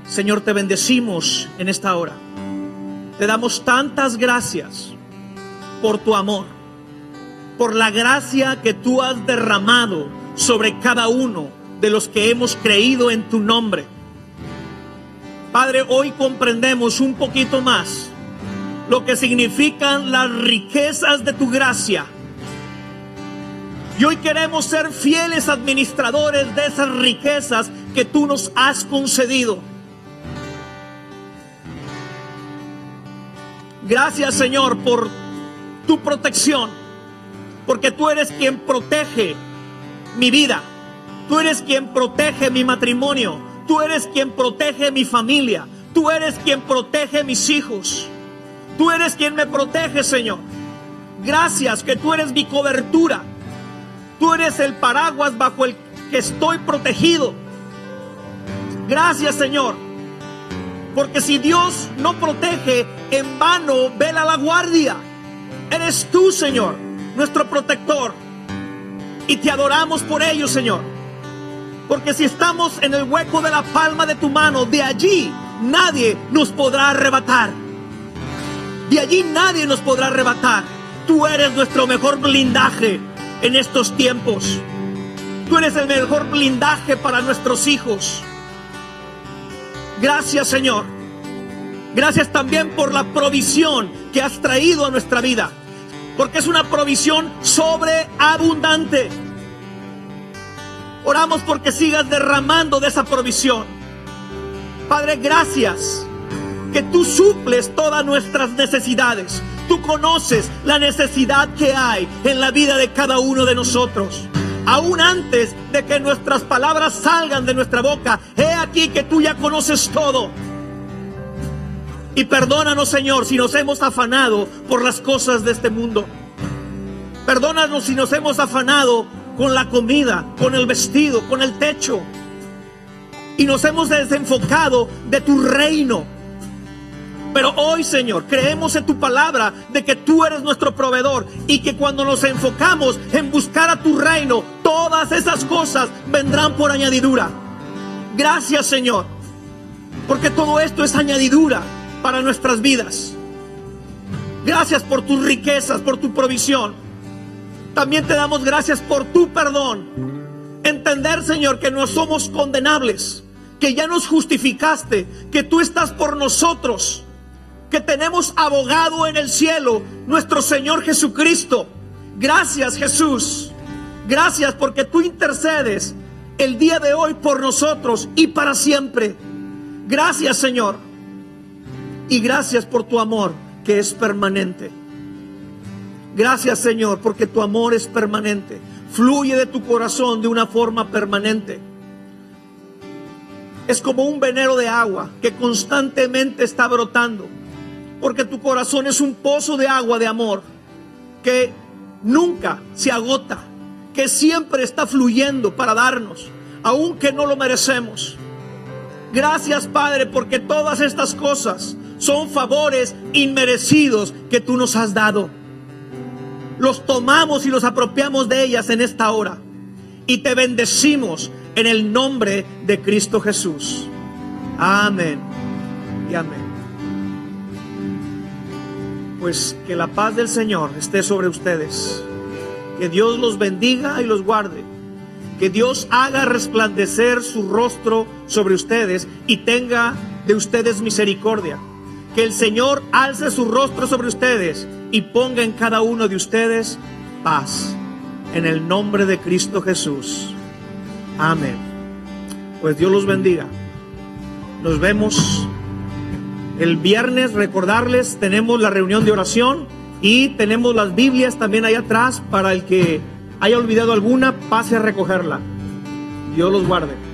Señor, te bendecimos en esta hora. Te damos tantas gracias por tu amor, por la gracia que tú has derramado sobre cada uno de los que hemos creído en tu nombre. Padre, hoy comprendemos un poquito más lo que significan las riquezas de tu gracia. Y hoy queremos ser fieles administradores de esas riquezas que tú nos has concedido. Gracias, Señor, por tu protección, porque tú eres quien protege mi vida. Tú eres quien protege mi matrimonio. Tú eres quien protege mi familia. Tú eres quien protege mis hijos. Tú eres quien me protege, Señor. Gracias que tú eres mi cobertura. Tú eres el paraguas bajo el que estoy protegido. Gracias, Señor. Porque si Dios no protege, en vano vela la guardia. Eres tú, Señor, nuestro protector. Y te adoramos por ello, Señor. Porque si estamos en el hueco de la palma de tu mano, de allí nadie nos podrá arrebatar. De allí nadie nos podrá arrebatar. Tú eres nuestro mejor blindaje en estos tiempos. Tú eres el mejor blindaje para nuestros hijos. Gracias, Señor. Gracias también por la provisión que has traído a nuestra vida. Porque es una provisión sobreabundante. Oramos porque sigas derramando de esa provisión. Padre, gracias que tú suples todas nuestras necesidades. Tú conoces la necesidad que hay en la vida de cada uno de nosotros. Aún antes de que nuestras palabras salgan de nuestra boca, he aquí que tú ya conoces todo. Y perdónanos, Señor, si nos hemos afanado por las cosas de este mundo. Perdónanos si nos hemos afanado con la comida, con el vestido, con el techo. Y nos hemos desenfocado de tu reino. Pero hoy, Señor, creemos en tu palabra de que tú eres nuestro proveedor y que cuando nos enfocamos en buscar a tu reino, todas esas cosas vendrán por añadidura. Gracias, Señor, porque todo esto es añadidura para nuestras vidas. Gracias por tus riquezas, por tu provisión. También te damos gracias por tu perdón. Entender, Señor, que no somos condenables, que ya nos justificaste, que tú estás por nosotros, que tenemos abogado en el cielo, nuestro Señor Jesucristo. Gracias, Jesús. Gracias porque tú intercedes el día de hoy por nosotros y para siempre. Gracias, Señor. Y gracias por tu amor que es permanente. Gracias, Señor, porque tu amor es permanente. Fluye de tu corazón de una forma permanente. Es como un venero de agua que constantemente está brotando, porque tu corazón es un pozo de agua de amor que nunca se agota, que siempre está fluyendo para darnos, aunque no lo merecemos. Gracias, Padre, porque todas estas cosas son favores inmerecidos que tú nos has dado. Los tomamos y los apropiamos de ellas en esta hora y te bendecimos en el nombre de Cristo Jesús. Amén y amén. Pues que la paz del Señor esté sobre ustedes. Que Dios los bendiga y los guarde. Que Dios haga resplandecer su rostro sobre ustedes y tenga de ustedes misericordia. Que el Señor alce su rostro sobre ustedes y ponga en cada uno de ustedes paz. En el nombre de Cristo Jesús. Amén. Pues Dios los bendiga. Nos vemos el viernes. Recordarles, tenemos la reunión de oración y tenemos las Biblias también ahí atrás para el que haya olvidado alguna, pase a recogerla. Dios los guarde.